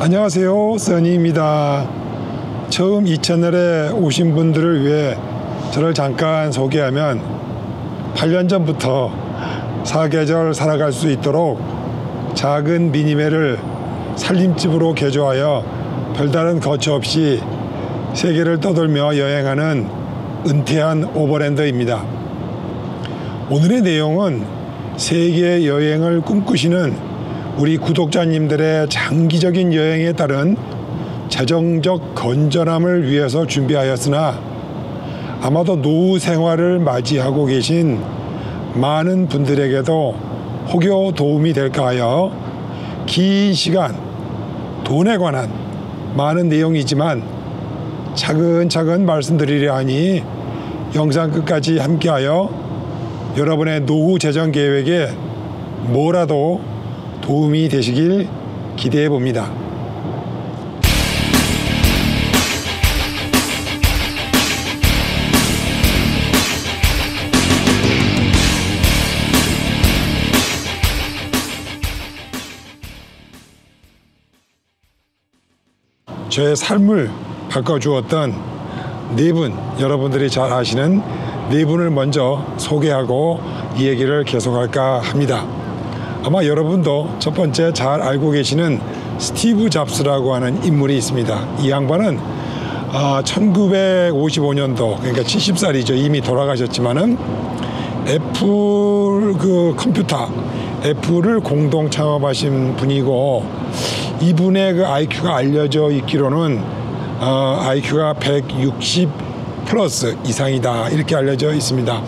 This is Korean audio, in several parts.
안녕하세요, 써니입니다. 처음 이 채널에 오신 분들을 위해 저를 잠깐 소개하면 8년 전부터 사계절 살아갈 수 있도록 작은 미니밴을 살림집으로 개조하여 별다른 거처 없이 세계를 떠돌며 여행하는 은퇴한 오버랜더입니다. 오늘의 내용은 세계 여행을 꿈꾸시는 우리 구독자님들의 장기적인 여행에 따른 재정적 건전함을 위해서 준비하였으나 아마도 노후 생활을 맞이하고 계신 많은 분들에게도 혹여 도움이 될까 하여 긴 시간 돈에 관한 많은 내용이지만 차근차근 말씀드리려 하니 영상 끝까지 함께하여 여러분의 노후 재정 계획에 뭐라도 도움이 되시길 기대해 봅니다. 저의 삶을 바꿔주었던 네 분, 여러분들이 잘 아시는 네 분을 먼저 소개하고 이 얘기를 계속할까 합니다. 아마 여러분도 첫 번째 잘 알고 계시는 스티브 잡스라고 하는 인물이 있습니다. 이 양반은 1955년도, 그러니까 70살이죠. 이미 돌아가셨지만은 애플 컴퓨터, 애플을 공동 창업하신 분이고, 이분의 IQ가 알려져 있기로는 IQ가 160 플러스 이상이다, 이렇게 알려져 있습니다.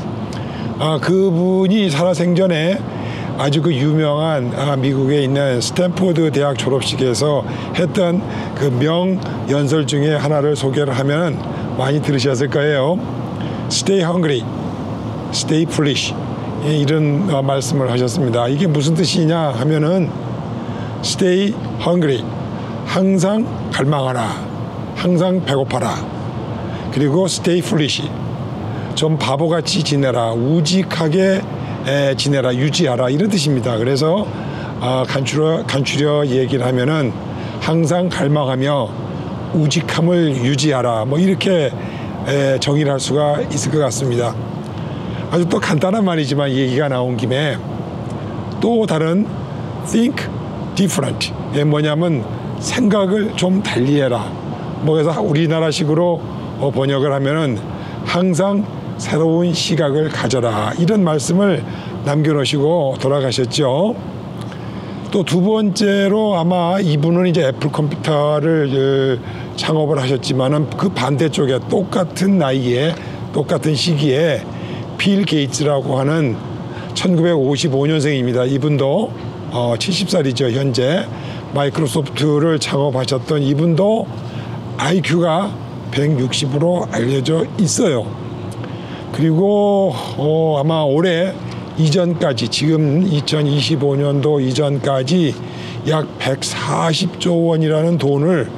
그분이 살아생전에 아주 유명한 미국에 있는 스탠포드 대학 졸업식에서 했던 명연설 중에 하나를 소개를 하면 많이 들으셨을 거예요. Stay hungry, stay foolish, 이런 말씀을 하셨습니다. 이게 무슨 뜻이냐 하면은 Stay hungry, 항상 갈망하라, 항상 배고파라. 그리고 Stay foolish, 좀 바보같이 지내라, 우직하게 지내라, 유지하라, 이런 뜻입니다. 그래서 간추려 얘기를 하면은 항상 갈망하며 우직함을 유지하라, 뭐 이렇게 정의를 할 수가 있을 것 같습니다. 아주 또 간단한 말이지만 얘기가 나온 김에 또 다른 think different, 뭐냐면 생각을 좀 달리해라. 뭐 그래서 우리나라식으로 번역을 하면은 항상 새로운 시각을 가져라, 이런 말씀을 남겨놓으시고 돌아가셨죠. 또 두 번째로 아마 이분은 이제 애플 컴퓨터를 창업을 하셨지만은 그 반대쪽에 똑같은 나이에 똑같은 시기에 빌 게이츠라고 하는 1955년생입니다. 이분도 70살이죠. 현재 마이크로소프트를 창업하셨던 이분도 IQ가 160으로 알려져 있어요. 그리고 아마 올해 이전까지, 지금 2025년도 이전까지 약 140조 원이라는 돈을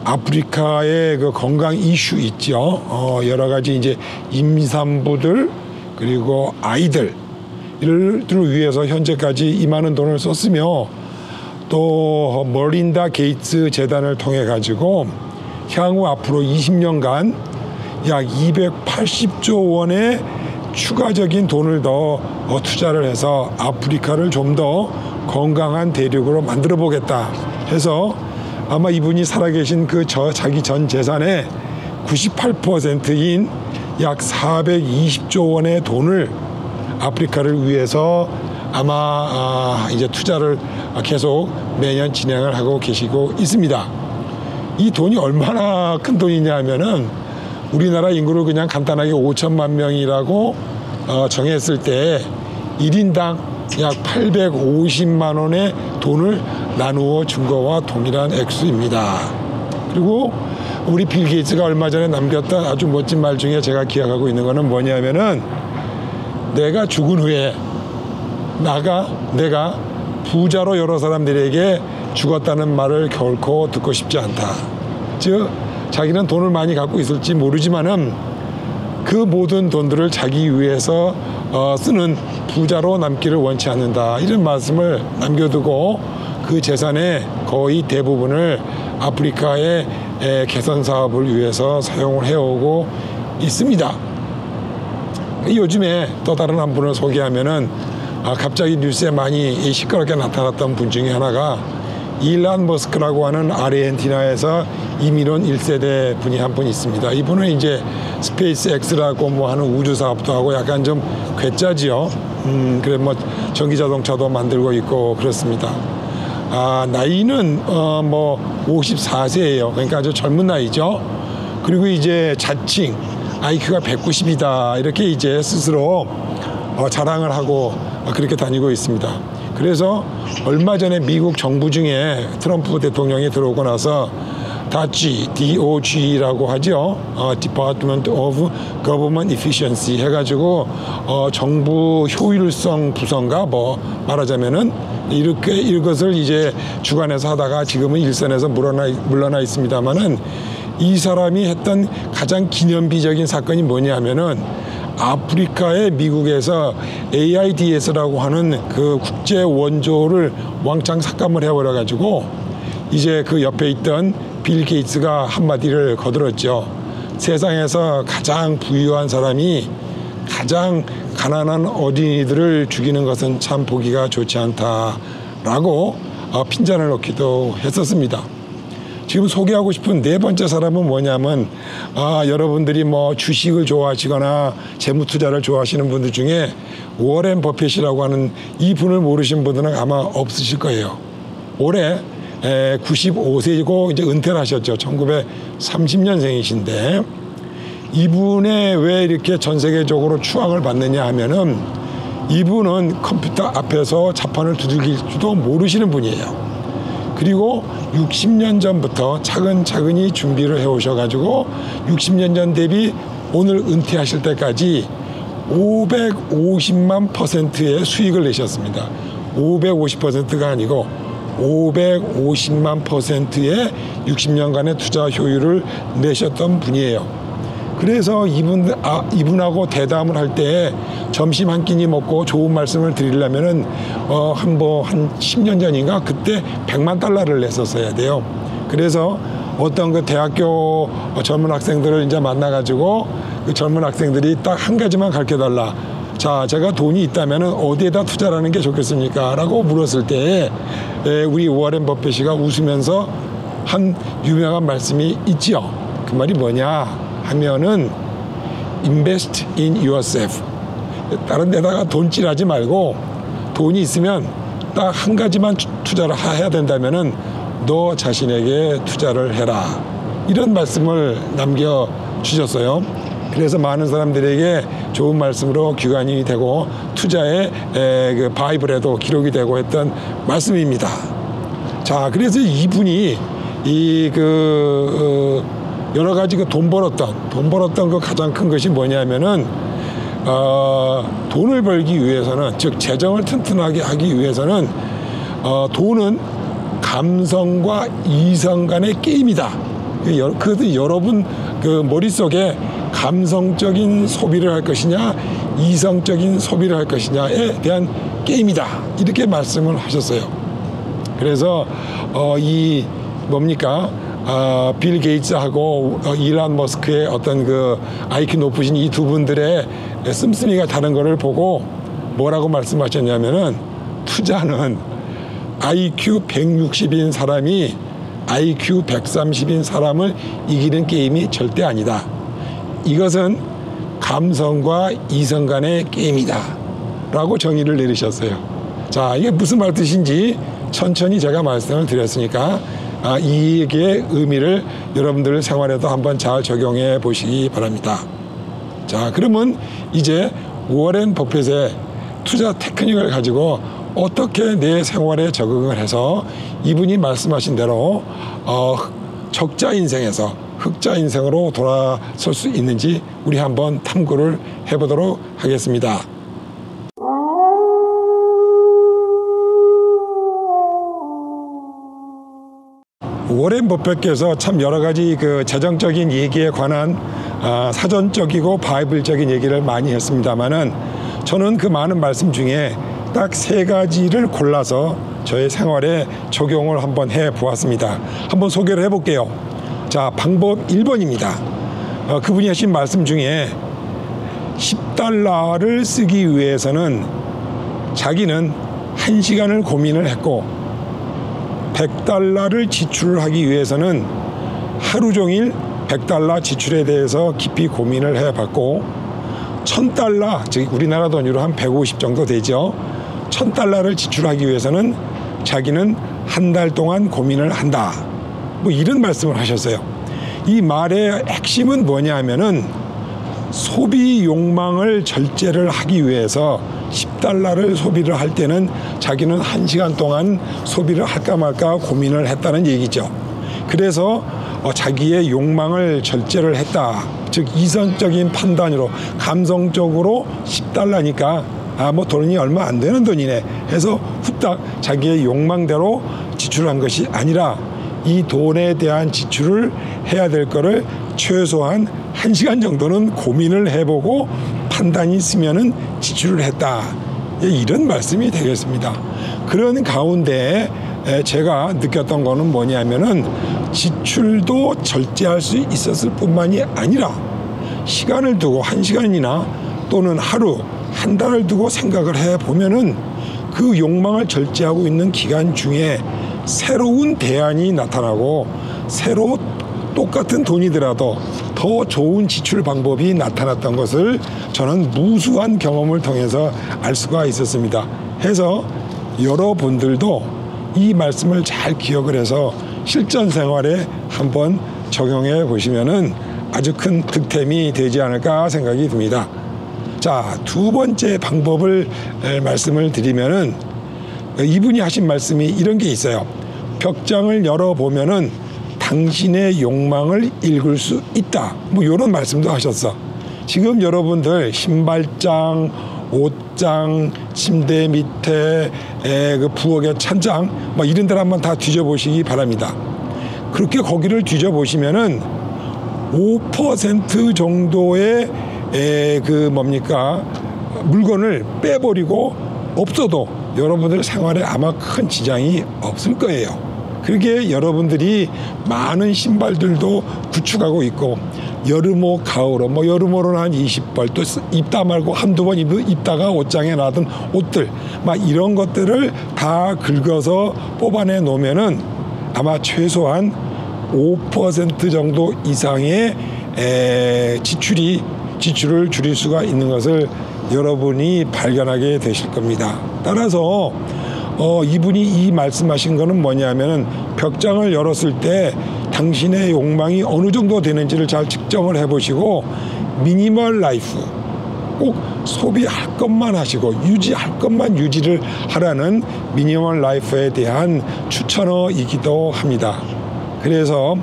아프리카의 건강 이슈 있죠. 여러 가지 이제 임산부들 그리고 아이들을 위해서 현재까지 이 많은 돈을 썼으며, 또 머린다 게이츠 재단을 통해 가지고 향후 앞으로 20년간 약 280조 원의 추가적인 돈을 더 투자를 해서 아프리카를 좀 더 건강한 대륙으로 만들어 보겠다 해서 아마 이분이 살아계신 자기 전 재산의 98%인 약 420조 원의 돈을 아프리카를 위해서 아마 이제 투자를 계속 매년 진행을 하고 계시고 있습니다. 이 돈이 얼마나 큰 돈이냐 하면은 우리나라 인구를 그냥 간단하게 5천만 명이라고 정했을 때 1인당 약 850만 원의 돈을 나누어 준 거와 동일한 액수입니다. 그리고 우리 빌 게이츠가 얼마 전에 남겼던 아주 멋진 말 중에 제가 기억하고 있는 거는 뭐냐면은, 내가 죽은 후에 내가 부자로 여러 사람들에게 죽었다는 말을 결코 듣고 싶지 않다. 즉 자기는 돈을 많이 갖고 있을지 모르지만은 그 모든 돈들을 자기 위해서 쓰는 부자로 남기를 원치 않는다, 이런 말씀을 남겨두고 그 재산의 거의 대부분을 아프리카의 개선 사업을 위해서 사용을 해오고 있습니다. 요즘에 또 다른 한 분을 소개하면은 갑자기 뉴스에 많이 시끄럽게 나타났던 분 중에 하나가 일론 머스크라고 하는 아르헨티나에서 이민 온 1세대 분이 한 분 있습니다. 이분은 이제 스페이스 X라고 뭐 하는 우주 사업도 하고 약간 좀 괴짜지요. 그래 뭐 전기 자동차도 만들고 있고 그렇습니다. 나이는 뭐 54세예요. 그러니까 아주 젊은 나이죠. 그리고 이제 자칭 IQ가 190이다 이렇게 이제 스스로 자랑을 하고 그렇게 다니고 있습니다. 그래서 얼마 전에 미국 정부 중에 트럼프 대통령이 들어오고 나서 DOG라고 하죠. Department of Government Efficiency 해가지고 정부 효율성 부서인가 뭐 말하자면은 이렇게 이것을 이제 주관해서 하다가 지금은 일선에서 물러나 있습니다만은 이 사람이 했던 가장 기념비적인 사건이 뭐냐 하면은 아프리카의 미국에서 AIDS라고 하는 그 국제 원조를 왕창 삭감을 해버려 가지고 이제 그 옆에 있던 빌 게이츠가 한마디를 거들었죠. 세상에서 가장 부유한 사람이 가장 가난한 어린이들을 죽이는 것은 참 보기가 좋지 않다라고 핀잔을 놓기도 했었습니다. 지금 소개하고 싶은 네 번째 사람은 뭐냐면 여러분들이 뭐 주식을 좋아하시거나 재무 투자를 좋아하시는 분들 중에 워렌 버핏이라고 하는 이 분을 모르신 분들은 아마 없으실 거예요. 올해 95세이고 이제 은퇴를 하셨죠. 1930년생이신데 이분의 왜 이렇게 전 세계적으로 추앙을 받느냐 하면은 이분은 컴퓨터 앞에서 자판을 두들길지도 모르시는 분이에요. 그리고 60년 전부터 차근차근히 준비를 해오셔가지고 60년 전 대비 오늘 은퇴하실 때까지 550만 %의 수익을 내셨습니다. 550%가 아니고 550만 %의 60년간의 투자 효율을 내셨던 분이에요. 그래서 이분하고 대담을 할 때 점심 한 끼니 먹고 좋은 말씀을 드리려면은 한 10년 전인가 그때 100만 달러를 냈었어야 돼요. 그래서 어떤 그 대학교 젊은 학생들을 이제 만나가지고 그 젊은 학생들이 딱 한 가지만 가르쳐달라. 자, 제가 돈이 있다면은 어디에다 투자하는 게 좋겠습니까? 라고 물었을 때 우리 워렌 버핏이가 웃으면서 한 유명한 말씀이 있죠. 그 말이 뭐냐 하면은 invest in yourself. 다른 데다가 돈질하지 말고 돈이 있으면 딱 한 가지만 투자를 해야 된다면은 너 자신에게 투자를 해라. 이런 말씀을 남겨주셨어요. 그래서 많은 사람들에게 좋은 말씀으로 기관이 되고 투자의 그 바이블에도 기록이 되고 했던 말씀입니다. 자, 그래서 이분이 여러 가지 그 돈 벌었던 그 가장 큰 것이 뭐냐면은 돈을 벌기 위해서는, 즉 재정을 튼튼하게 하기 위해서는 돈은 감성과 이성 간의 게임이다. 그것도 여러분 그 머릿속에 감성적인 소비를 할 것이냐 이성적인 소비를 할 것이냐에 대한 게임이다. 이렇게 말씀을 하셨어요. 그래서 이 뭡니까? 빌 게이츠하고 일론 머스크의 어떤 그 IQ 높으신 이 두 분들의 씀씀이가 다른 거를 보고 뭐라고 말씀하셨냐면은 투자는 IQ 160인 사람이 IQ 130인 사람을 이기는 게임이 절대 아니다. 이것은 감성과 이성 간의 게임이다. 라고 정의를 내리셨어요. 자, 이게 무슨 말 뜻인지 천천히 제가 말씀을 드렸으니까 이 얘기의 의미를 여러분들 생활에도 한번 잘 적용해 보시기 바랍니다. 자, 그러면 이제 워렌 버핏의 투자 테크닉을 가지고 어떻게 내 생활에 적응을 해서 이분이 말씀하신 대로 적자 인생에서 흑자 인생으로 돌아설 수 있는지 우리 한번 탐구를 해보도록 하겠습니다. 워렌 버핏께서 참 여러 가지 그 재정적인 얘기에 관한 사전적이고 바이블적인 얘기를 많이 했습니다만은 저는 그 많은 말씀 중에 딱 세 가지를 골라서 저의 생활에 적용을 한번 해 보았습니다. 한번 소개를 해 볼게요. 자, 방법 1번입니다. 그분이 하신 말씀 중에 10달러를 쓰기 위해서는 자기는 1시간을 고민을 했고 100달러를 지출하기 위해서는 하루 종일 100달러 지출에 대해서 깊이 고민을 해봤고 1000달러, 즉 우리나라 돈으로 한 150 정도 되죠. 1000달러를 지출하기 위해서는 자기는 한 달 동안 고민을 한다. 뭐 이런 말씀을 하셨어요. 이 말의 핵심은 뭐냐 하면은 소비 욕망을 절제를 하기 위해서 10달러를 소비를 할 때는 자기는 1시간 동안 소비를 할까 말까 고민을 했다는 얘기죠. 그래서 자기의 욕망을 절제를 했다. 즉 이성적인 판단으로 감성적으로 10달러니까 뭐 돈이 얼마 안 되는 돈이네 해서 후딱 자기의 욕망대로 지출한 것이 아니라 이 돈에 대한 지출을 해야 될 거를 최소한 1시간 정도는 고민을 해보고 판단이 있으면은 지출을 했다. 이런 말씀이 되겠습니다. 그런 가운데 제가 느꼈던 거는 뭐냐면은 지출도 절제할 수 있었을 뿐만이 아니라 시간을 두고 1시간이나 또는 하루, 한 달을 두고 생각을 해보면은 그 욕망을 절제하고 있는 기간 중에 새로운 대안이 나타나고 새로 똑같은 돈이더라도 더 좋은 지출 방법이 나타났던 것을 저는 무수한 경험을 통해서 알 수가 있었습니다. 해서 여러분들도 이 말씀을 잘 기억을 해서 실전 생활에 한번 적용해 보시면은 아주 큰 득템이 되지 않을까 생각이 듭니다. 자, 두 번째 방법을 말씀을 드리면은 이분이 하신 말씀이 이런 게 있어요. 벽장을 열어보면은 당신의 욕망을 읽을 수 있다. 뭐 이런 말씀도 하셨어. 지금 여러분들 신발장, 옷장, 침대 밑에 그 부엌의 찬장 뭐 이런 데를 한번 다 뒤져보시기 바랍니다. 그렇게 거기를 뒤져보시면은 5% 정도의 그 뭡니까 물건을 빼버리고 없어도 여러분들 생활에 아마 큰 지장이 없을 거예요. 그렇게 여러분들이 많은 신발들도 구축하고 있고 여름옷, 가을옷, 뭐 여름옷은 한 20벌 또 입다 말고 한두 번 입다가 옷장에 놔둔 옷들 막 이런 것들을 다 긁어서 뽑아내 놓으면은 아마 최소한 5% 정도 이상의 지출을 줄일 수가 있는 것을 여러분이 발견하게 되실 겁니다. 따라서 이분이 이 말씀하신 거는 뭐냐면은 벽장을 열었을 때 당신의 욕망이 어느 정도 되는지를 잘 측정을 해보시고 미니멀 라이프 꼭 소비할 것만 하시고 유지할 것만 유지를 하라는 미니멀 라이프에 대한 추천어이기도 합니다. 그래서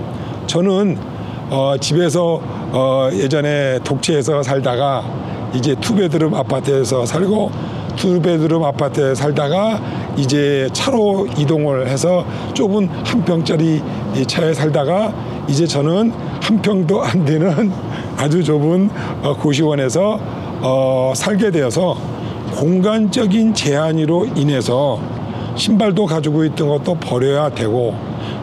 저는 집에서 예전에 독채에서 살다가 이제 투베드룸 아파트에서 살고 투베드룸 아파트에 살다가 이제 차로 이동을 해서 좁은 한 평짜리 차에 살다가 이제 저는 한 평도 안 되는 아주 좁은 고시원에서 살게 되어서 공간적인 제한으로 인해서 신발도 가지고 있던 것도 버려야 되고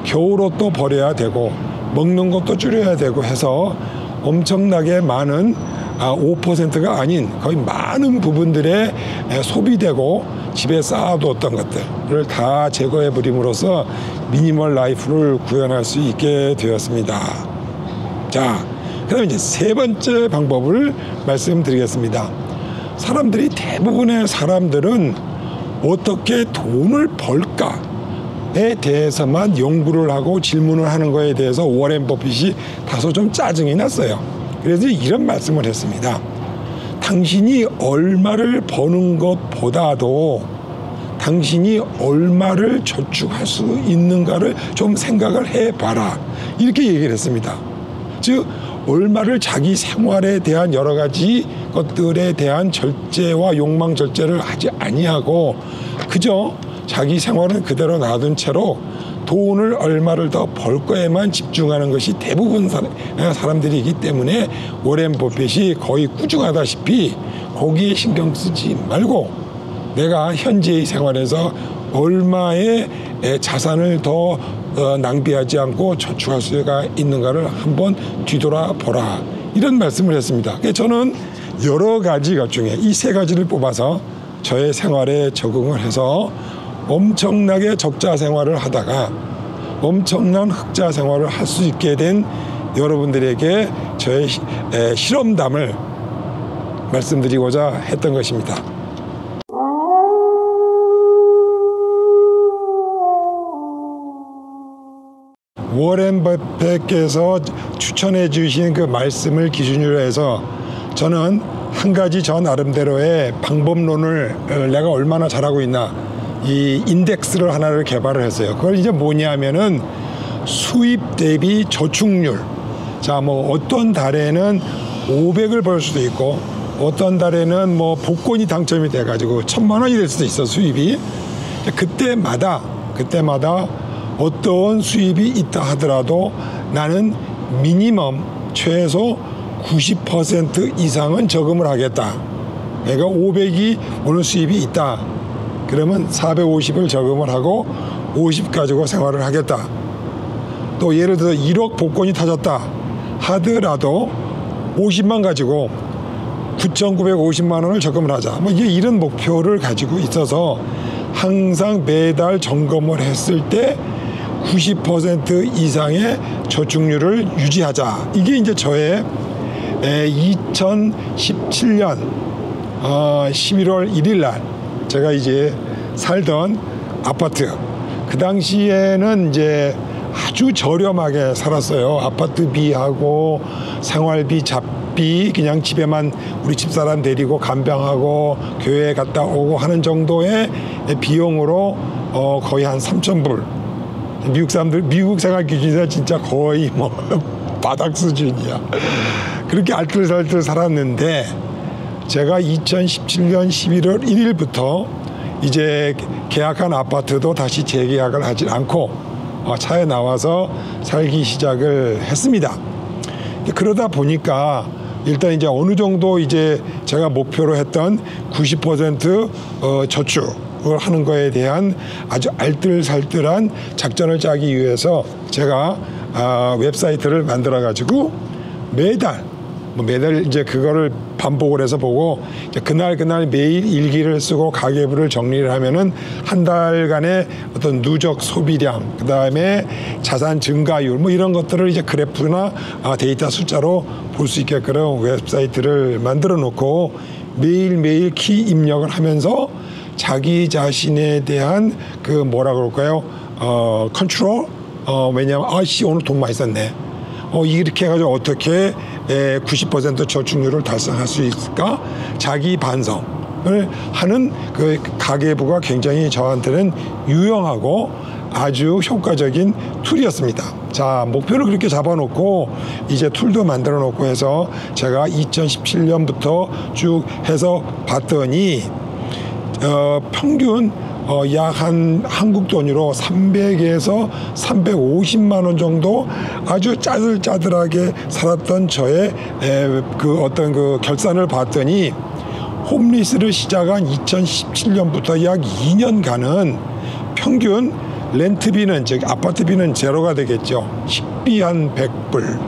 겨울옷도 버려야 되고 먹는 것도 줄여야 되고 해서 엄청나게 많은 5%가 아닌 거의 많은 부분들에 소비되고 집에 쌓아두었던 것들을 다 제거해 버림으로써 미니멀 라이프를 구현할 수 있게 되었습니다. 자, 그다음에 이제 세 번째 방법을 말씀드리겠습니다. 사람들이 대부분의 사람들은 어떻게 돈을 벌까에 대해서만 연구를 하고 질문을 하는 거에 대해서 워렌 버핏이 다소 좀 짜증이 났어요. 그래서 이런 말씀을 했습니다. 당신이 얼마를 버는 것보다도 당신이 얼마를 저축할 수 있는가를 좀 생각을 해봐라. 이렇게 얘기를 했습니다. 즉 얼마를 자기 생활에 대한 여러 가지 것들에 대한 절제와 욕망 절제를 하지 아니하고 그저 자기 생활은 그대로 놔둔 채로 돈을 얼마를 더 벌 거에만 집중하는 것이 대부분 사람들이기 때문에 워렌 버핏이 거의 꾸중하다시피 거기에 신경 쓰지 말고 내가 현재의 생활에서 얼마의 자산을 더 낭비하지 않고 저축할 수가 있는가를 한번 뒤돌아보라, 이런 말씀을 했습니다. 저는 여러 가지 것 중에 이 세 가지를 뽑아서 저의 생활에 적응을 해서 엄청나게 적자 생활을 하다가 엄청난 흑자 생활을 할 수 있게 된 여러분들에게 저의 실험담을 말씀드리고자 했던 것입니다. 워렌 버핏께서 추천해 주신 그 말씀을 기준으로 해서 저는 한 가지 저 나름대로의 방법론을 내가 얼마나 잘하고 있나, 이 인덱스를 하나를 개발을 했어요. 그걸 이제 뭐냐면은 수입 대비 저축률. 자, 뭐 어떤 달에는 500을 벌 수도 있고 어떤 달에는 뭐 복권이 당첨이 돼가지고 1000만 원이 될 수도 있어, 수입이. 그때마다 어떤 수입이 있다 하더라도 나는 미니멈 최소 90% 이상은 저금을 하겠다. 내가 500이 오늘 수입이 있다. 그러면 450을 저금을 하고 50 가지고 생활을 하겠다. 또 예를 들어 1억 복권이 터졌다 하더라도 50만 가지고 9,950만 원을 저금을 하자. 뭐 이런 목표를 가지고 있어서 항상 매달 점검을 했을 때 90% 이상의 저축률을 유지하자. 이게 이제 저의 2017년 11월 1일 날 제가 이제 살던 아파트, 그 당시에는 이제 아주 저렴하게 살았어요. 아파트비하고 생활비, 잡비, 그냥 집에만 우리 집사람 데리고 간병하고 교회 갔다 오고 하는 정도의 비용으로 거의 한 3,000불. 미국 사람들, 미국 생활 기준에서 진짜 거의 뭐 바닥 수준이야. 그렇게 알뜰살뜰 살았는데 제가 2017년 11월 1일부터 이제 계약한 아파트도 다시 재계약을 하지 않고 차에 나와서 살기 시작을 했습니다. 그러다 보니까 일단 이제 어느 정도 이제 제가 목표로 했던 90% 저축을 하는 거에 대한 아주 알뜰살뜰한 작전을 짜기 위해서 제가 웹사이트를 만들어 가지고 매달 이제 그거를 반복을 해서 보고 그날 매일 일기를 쓰고 가계부를 정리를 하면은 한 달간의 어떤 누적 소비량, 그 다음에 자산 증가율 뭐 이런 것들을 이제 그래프나 데이터 숫자로 볼 수 있게끔 웹사이트를 만들어 놓고 매일매일 키 입력을 하면서 자기 자신에 대한 그 뭐라 그럴까요? 컨트롤? 왜냐면 오늘 돈 많이 썼네. 이렇게 해가지고 어떻게 90% 저축률을 달성할 수 있을까? 자기 반성을 하는 그 가계부가 굉장히 저한테는 유용하고 아주 효과적인 툴이었습니다. 자, 목표를 그렇게 잡아놓고 이제 툴도 만들어 놓고 해서 제가 2017년부터 쭉 해서 봤더니 평균 약 한 한국 돈으로 300에서 350만 원 정도 아주 짜들짜들하게 살았던 저의 그 어떤 그 결산을 봤더니 홈리스를 시작한 2017년부터 약 2년간은 평균 렌트비는 즉 아파트비는 제로가 되겠죠. 식비 한 100불.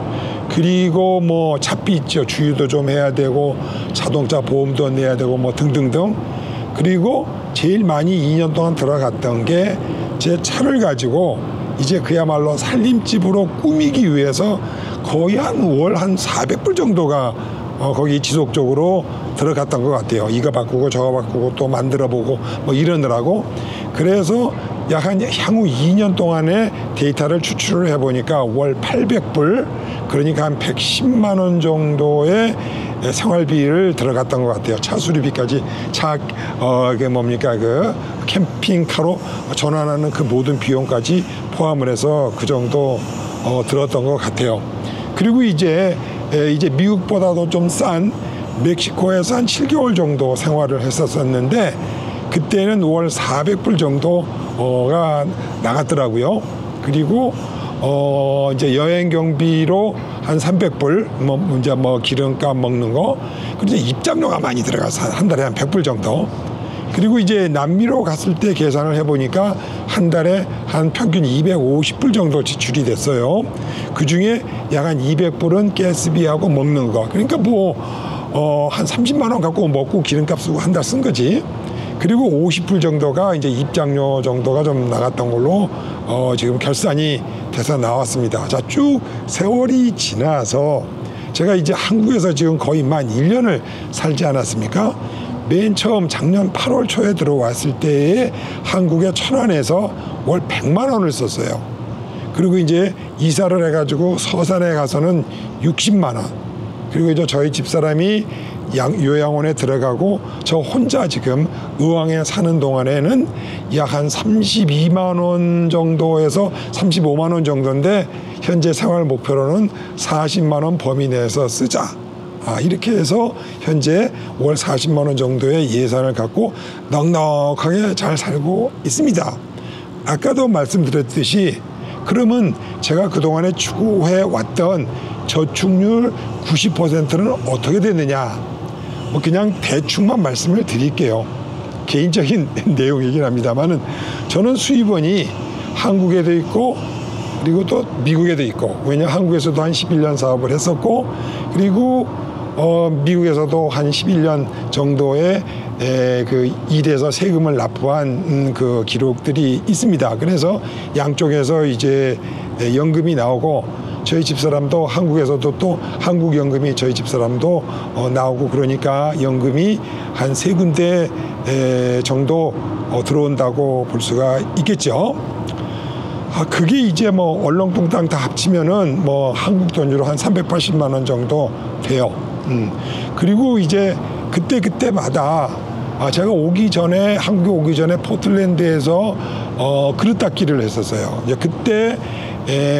그리고 뭐 차비 있죠. 주유도 좀 해야 되고 자동차 보험도 내야 되고 뭐 등등등. 그리고 제일 많이 2년 동안 들어갔던 게 제 차를 가지고 이제 그야말로 살림집으로 꾸미기 위해서 거의 월 한 400불 정도가 거기 지속적으로 들어갔던 것 같아요. 이거 바꾸고 저거 바꾸고 또 만들어보고 뭐 이러느라고. 그래서 약 한 향후 2년 동안의 데이터를 추출을 해보니까 월 800불, 그러니까 한 110만 원 정도의 생활비를 들어갔던 것 같아요. 차 수리비까지, 그게 뭡니까, 그 캠핑카로 전환하는 그 모든 비용까지 포함을 해서 그 정도 들었던 것 같아요. 그리고 이제 미국보다도 좀 싼 멕시코에서 한 7개월 정도 생활을 했었는데 그때는 월 400불 정도가 나갔더라고요. 그리고 이제 여행 경비로 한 300불, 이제 기름값 먹는 거, 그리고 입장료가 많이 들어가서 한 달에 한 100불 정도. 그리고 이제 남미로 갔을 때 계산을 해보니까 한 달에 한 평균 250불 정도 지출이 됐어요. 그 중에 약 한 200불은 가스비하고 먹는 거. 그러니까 뭐, 한 30만 원 갖고 먹고 기름값 쓰고 한 달 쓴 거지. 그리고 50불 정도가 이제 입장료 정도가 좀 나갔던 걸로 지금 결산이 돼서 나왔습니다. 자, 쭉 세월이 지나서 제가 이제 한국에서 지금 거의 만 1년을 살지 않았습니까? 맨 처음 작년 8월 초에 들어왔을 때에 한국에 천안에서 월 100만 원을 썼어요. 그리고 이제 이사를 해가지고 서산에 가서는 60만 원. 그리고 이제 저희 집사람이 요양원에 들어가고 저 혼자 지금 의왕에 사는 동안에는 약 한 32만 원 정도에서 35만 원 정도인데 현재 생활 목표로는 40만 원 범위 내에서 쓰자. 이렇게 해서 현재 월 40만 원 정도의 예산을 갖고 넉넉하게 잘 살고 있습니다. 아까도 말씀드렸듯이 그러면 제가 그동안에 추구해 왔던 저축률 90%는 어떻게 됐느냐? 뭐 그냥 대충만 말씀을 드릴게요. 개인적인 내용이긴 합니다만은 저는 수입원이 한국에도 있고 그리고 또 미국에도 있고, 왜냐 한국에서도 한 11년 사업을 했었고 그리고 미국에서도 한 11년 정도의 그 일에서 세금을 납부한 그 기록들이 있습니다. 그래서 양쪽에서 이제 연금이 나오고 저희 집사람도 한국에서도 또 한국 연금이 저희 집사람도 나오고 그러니까 연금이 한 3군데 정도 들어온다고 볼 수가 있겠죠. 그게 이제 뭐 얼렁뚱땅 다 합치면은 뭐 한국 돈으로 한 380만 원 정도 돼요. 그리고 이제 그때마다 제가 오기 전에 한국에 오기 전에 포틀랜드에서 그릇 닦기를 했었어요. 이제 그때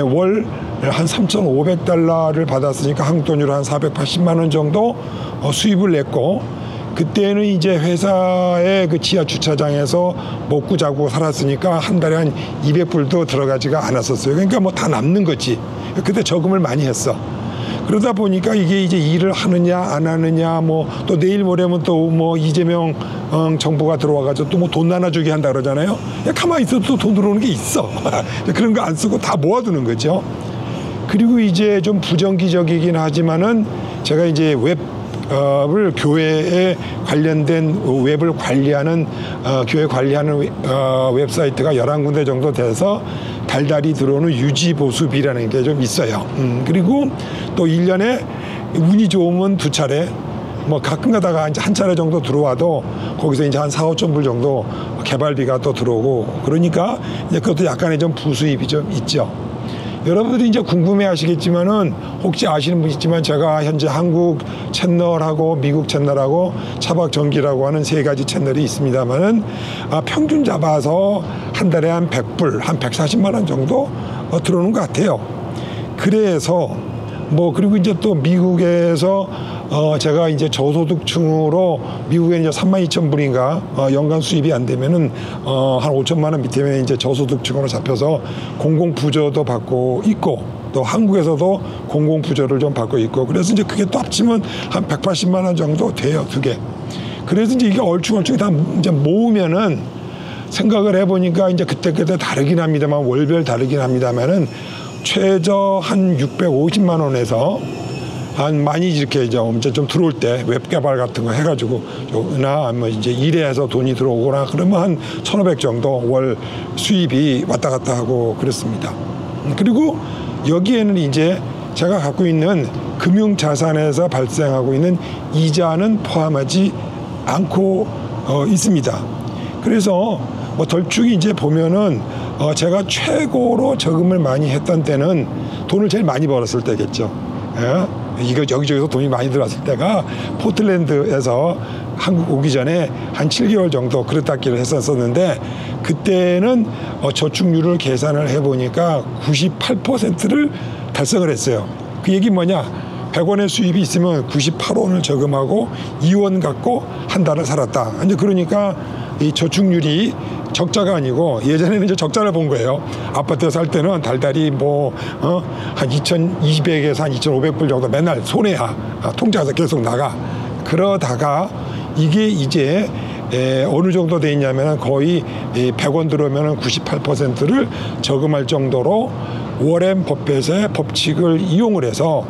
월 한 3,500달러를 받았으니까 한국 돈으로 한 480만 원 정도 수입을 냈고, 그때는 이제 회사의 그 지하 주차장에서 먹고 자고 살았으니까 한 달에 한 200불도 들어가지가 않았었어요. 그러니까 뭐 다 남는 거지. 그때 저금을 많이 했어. 그러다 보니까 이게 이제 일을 하느냐 안 하느냐, 뭐 또 내일 모레면 또 뭐 이재명 정부가 들어와가지고 또 뭐 돈 나눠주게 한다 그러잖아요. 가만히 있어도 또 돈 들어오는 게 있어. 그런 거 안 쓰고 다 모아두는 거죠. 그리고 이제 좀 부정기적이긴 하지만은 제가 이제 웹을 교회에 관련된 웹을 관리하는 교회 관리하는 웹사이트가 11군데 정도 돼서 달달이 들어오는 유지보수비라는 게 좀 있어요. 그리고 또 1년에 운이 좋으면 2차례, 뭐 가끔 가다가 한 차례 정도 들어와도 거기서 이제 한 4-5천 불 정도 개발비가 또 들어오고, 그러니까 이제 그것도 약간의 좀 부수입이 좀 있죠. 여러분들이 이제 궁금해 하시겠지만은, 혹시 아시는 분 있지만 제가 현재 한국 채널하고 미국 채널하고 차박전기라고 하는 3가지 채널이 있습니다만은, 평균 잡아서 한 달에 한 100불, 한 140만 원 정도 들어오는 것 같아요. 그래서 뭐 그리고 이제 또 미국에서 제가 이제 저소득층으로 미국에 이제 32,000불인가 연간 수입이 안 되면은 한 5천만 원 밑에면 이제 저소득층으로 잡혀서 공공부조도 받고 있고, 또 한국에서도 공공부조를 좀 받고 있고, 그래서 이제 그게 또 합치면 한 180만 원 정도 돼요, 2개. 그래서 이제 이게 얼추 다 이제 모으면은, 생각을 해보니까 이제 그때 다르긴 합니다만, 월별 다르긴 합니다만은 최저 한 650만 원에서 한 많이 이렇게 이제 좀 들어올 때 웹 개발 같은 거 해가지고 나 뭐 이제 일해서 돈이 들어오거나 그러면 한 1,500 정도 월 수입이 왔다 갔다 하고 그렇습니다. 그리고 여기에는 이제 제가 갖고 있는 금융 자산에서 발생하고 있는 이자는 포함하지 않고 있습니다. 그래서 뭐 덜쭉이 이제 보면은 제가 최고로 저금을 많이 했던 때는 돈을 제일 많이 벌었을 때겠죠. 예? 이거 여기저기서 돈이 많이 들어왔을 때가 포틀랜드에서 한국 오기 전에 한 7개월 정도 그릇 닦기를 했었는데, 그때는 저축률을 계산을 해보니까 98%를 달성을 했어요. 그 얘기 뭐냐? 100원의 수입이 있으면 98원을 저금하고 2원 갖고 한 달을 살았다. 이제 그러니까 이 저축률이 적자가 아니고, 예전에는 이제 적자를 본 거예요. 아파트에 살 때는 달달이 뭐 한 2,200에서 한 2,500불 정도 맨날 손해야. 통장에서 계속 나가. 그러다가 이게 이제 어느 정도 돼 있냐면 거의 100원 들어오면 98%를 저금할 정도로 워렌 버핏의 법칙을 이용을 해서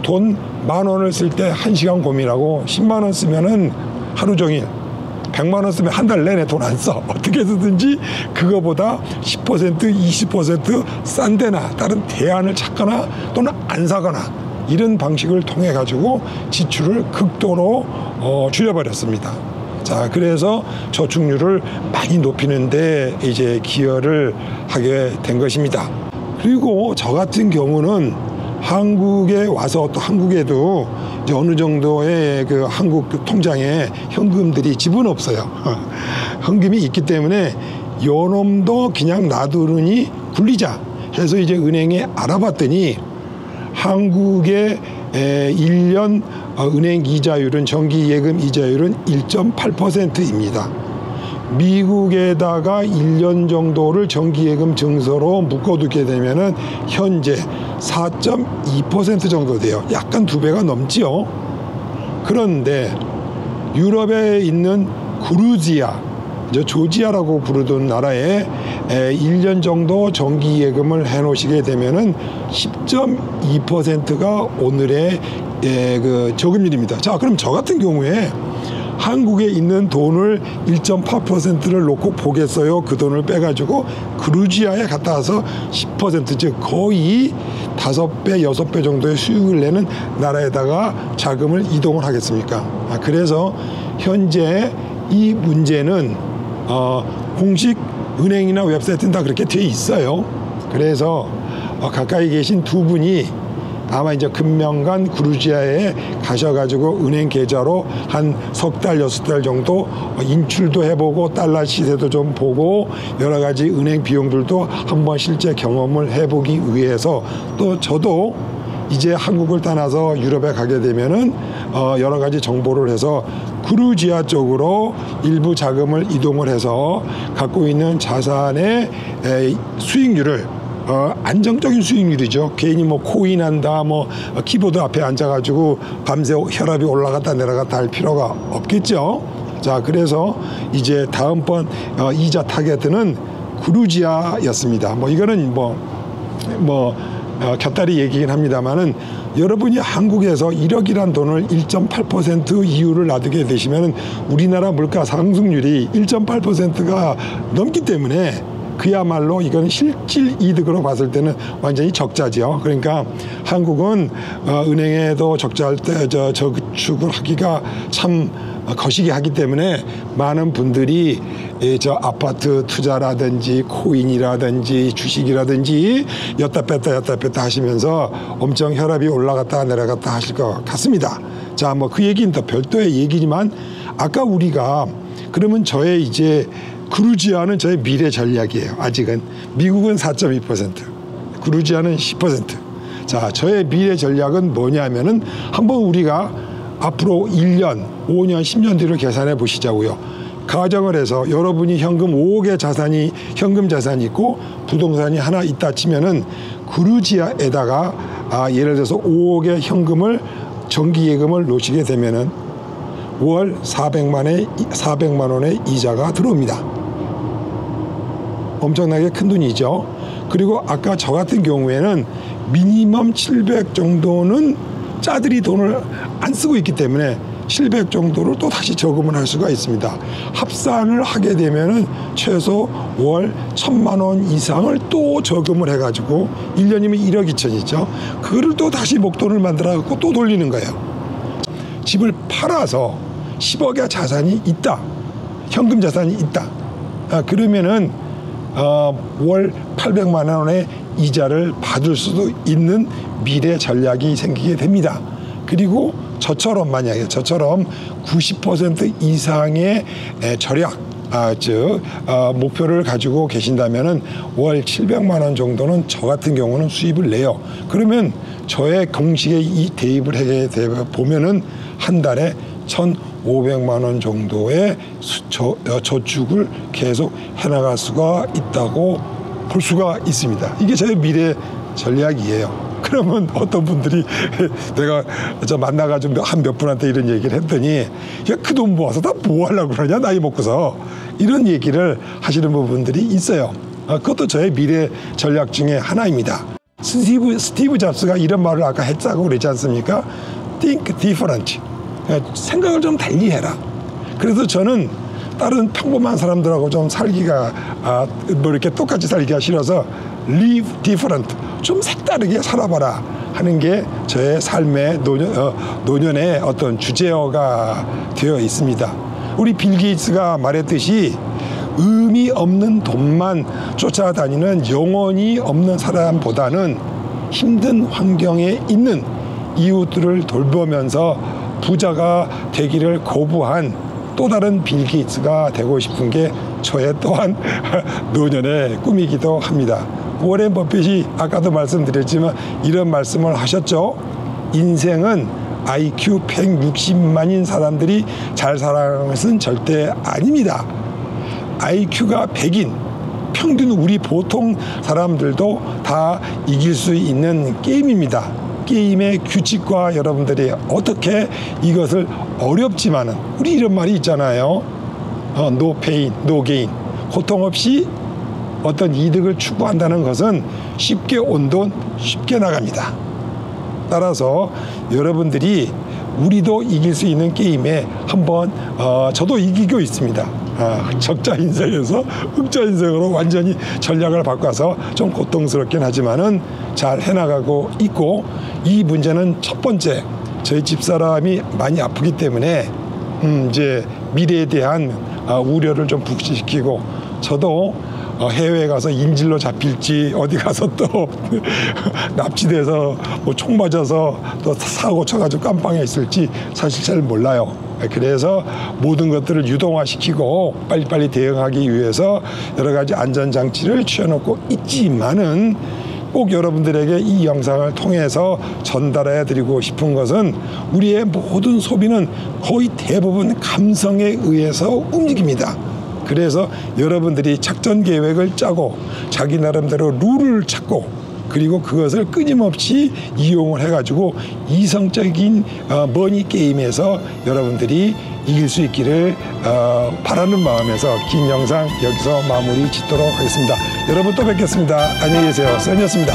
돈 10,000원을 쓸 때 1시간 고민하고 10만 원 쓰면은 하루 종일, 100만 원 쓰면 한 달 내내 돈 안 써. 어떻게 쓰든지 그거보다 10%, 20% 싼 데나 다른 대안을 찾거나 또는 안 사거나 이런 방식을 통해 가지고 지출을 극도로 줄여버렸습니다. 자, 그래서 저축률을 많이 높이는데 이제 기여를 하게 된 것입니다. 그리고 저 같은 경우는 한국에 와서 또 한국에도 이제 어느 정도의 그 한국 그 통장에 현금들이 집은 없어요. 현금이 있기 때문에 요놈도 그냥 놔두느니 굴리자 해서 이제 은행에 알아봤더니 한국의 1년 은행 이자율은 정기예금 이자율은 1.8%입니다. 미국에다가 1년 정도를 정기예금 증서로 묶어두게 되면은 현재 4.2% 정도 돼요. 약간 2배가 넘지요. 그런데 유럽에 있는 그루지아, 조지아라고 부르던 나라에 1년 정도 정기예금을 해놓으시게 되면은 10.2%가 오늘의 그 저금률입니다. 자, 그럼 저 같은 경우에 한국에 있는 돈을 1.8%를 놓고 보겠어요? 그 돈을 빼가지고 그루지아에 갔다 와서 10%, 즉 거의 5배, 6배 정도의 수익을 내는 나라에다가 자금을 이동을 하겠습니까? 그래서 현재 이 문제는 공식 은행이나 웹사이트는 다 그렇게 되어 있어요. 그래서 가까이 계신 두 분이 아마 이제 금명간 그루지아에 가셔가지고 은행 계좌로 한 석 달, 6달 정도 인출도 해보고 달러 시세도 좀 보고 여러 가지 은행 비용들도 한번 실제 경험을 해보기 위해서 또 저도 이제 한국을 떠나서 유럽에 가게 되면은 여러 가지 정보를 해서 그루지아 쪽으로 일부 자금을 이동을 해서 갖고 있는 자산의 수익률을 안정적인 수익률이죠. 괜히 뭐 코인 한다, 뭐 키보드 앞에 앉아가지고 밤새 혈압이 올라갔다 내려갔다 할 필요가 없겠죠. 자, 그래서 이제 다음번 이자 타겟은 그루지아였습니다. 뭐 이거는 곁다리 얘기긴 합니다만은 여러분이 한국에서 1억이란 돈을 1.8% 이율을 놔두게 되시면 우리나라 물가 상승률이 1.8%가 넘기 때문에 그야말로 이건 실질 이득으로 봤을 때는 완전히 적자지요. 그러니까 한국은 은행에도 적자할 때 저축을 하기가 참 거시기 하기 때문에 많은 분들이 저 아파트 투자라든지 코인이라든지 주식이라든지 였다 뺐다 하시면서 엄청 혈압이 올라갔다 내려갔다 하실 것 같습니다. 자, 뭐 그 얘기는 또 별도의 얘기지만 아까 우리가 그러면 저의 이제 그루지아는 저의 미래 전략이에요. 아직은 미국은 4.2%, 그루지아는 10%. 자, 저의 미래 전략은 뭐냐면은 한번 우리가 앞으로 1년, 5년, 10년 뒤를 계산해 보시자고요. 가정을 해서 여러분이 현금 5억의 자산이 현금 자산이 있고 부동산이 하나 있다 치면은 그루지아에다가 예를 들어서 5억의 현금을 정기예금을 놓으시게 되면은 월 400만 원의 이자가 들어옵니다. 엄청나게 큰 돈이죠. 그리고 아까 저 같은 경우에는 미니멈 700 정도는 짜들이 돈을 안 쓰고 있기 때문에 700 정도를 또 다시 저금을 할 수가 있습니다. 합산을 하게 되면은 최소 월 1,000만 원 이상을 또 저금을 해가지고 1년이면 1억 2천이죠. 그거를 또 다시 목돈을 만들어갖고 또 돌리는 거예요. 집을 팔아서 10억의 자산이 있다. 현금 자산이 있다. 그러면은 월 800만 원의 이자를 받을 수도 있는 미래 전략이 생기게 됩니다. 그리고 저처럼 만약에 저처럼 90% 이상의 절약 즉 목표를 가지고 계신다면은 월 700만 원 정도는 저 같은 경우는 수입을 내요. 그러면 저의 공식에 이 대입을 하게 보면은 한 달에 1,500만 원 정도의 저축을 계속 해나갈 수가 있다고 볼 수가 있습니다. 이게 저의 미래 전략이에요. 그러면 어떤 분들이 내가 저 만나가지고 한 몇 분한테 이런 얘기를 했더니 야, 그 돈 모아서 다 뭐 하려고 그러냐 나이 먹고서 이런 얘기를 하시는 부분들이 있어요. 그것도 저의 미래 전략 중에 하나입니다. 스티브 잡스가 이런 말을 아까 했다고 그랬지 않습니까? Think different. 생각을 좀 달리 해라. 그래서 저는 다른 평범한 사람들하고 좀 살기가 뭐 이렇게 똑같이 살기가 싫어서 live different. 좀 색다르게 살아봐라 하는 게 저의 삶의 노년의 어떤 주제어가 되어 있습니다. 우리 빌 게이츠가 말했듯이 의미 없는 돈만 쫓아다니는 영혼이 없는 사람보다는 힘든 환경에 있는 이웃들을 돌보면서 부자가 되기를 고부한 또 다른 빌 게이츠가 되고 싶은 게 저의 또한 노년의 꿈이기도 합니다. 워렌 버핏이 아까도 말씀드렸지만 이런 말씀을 하셨죠. 인생은 IQ 160만인 사람들이 잘 살아가는 것은 절대 아닙니다. IQ가 100인 평균 우리 보통 사람들도 다 이길 수 있는 게임입니다. 게임의 규칙과 여러분들이 어떻게 이것을 어렵지만은 우리 이런 말이 있잖아요. No pain, no gain. 고통 없이 어떤 이득을 추구한다는 것은 쉽게 온 돈 쉽게 나갑니다. 따라서 여러분들이 우리도 이길 수 있는 게임에 한번 저도 이기고 있습니다. 적자 인생에서 흑자 인생으로 완전히 전략을 바꿔서 좀 고통스럽긴 하지만은 잘 해나가고 있고, 이 문제는 첫 번째 저희 집사람이 많이 아프기 때문에 이제 미래에 대한 우려를 좀 북시시키고, 저도 해외에 가서 인질로 잡힐지 어디 가서 또 납치돼서 뭐 총 맞아서 또 사고 쳐가지고 깜빵에 있을지 사실 잘 몰라요. 그래서 모든 것들을 유동화시키고 빨리빨리 대응하기 위해서 여러 가지 안전장치를 취해놓고 있지만은, 꼭 여러분들에게 이 영상을 통해서 전달해 드리고 싶은 것은 우리의 모든 소비는 거의 대부분 감성에 의해서 움직입니다. 그래서 여러분들이 작전 계획을 짜고 자기 나름대로 룰을 찾고, 그리고 그것을 끊임없이 이용을 해가지고 이성적인 머니 게임에서 여러분들이 이길 수 있기를 바라는 마음에서 긴 영상 여기서 마무리 짓도록 하겠습니다. 여러분 또 뵙겠습니다. 안녕히 계세요. 선이었습니다.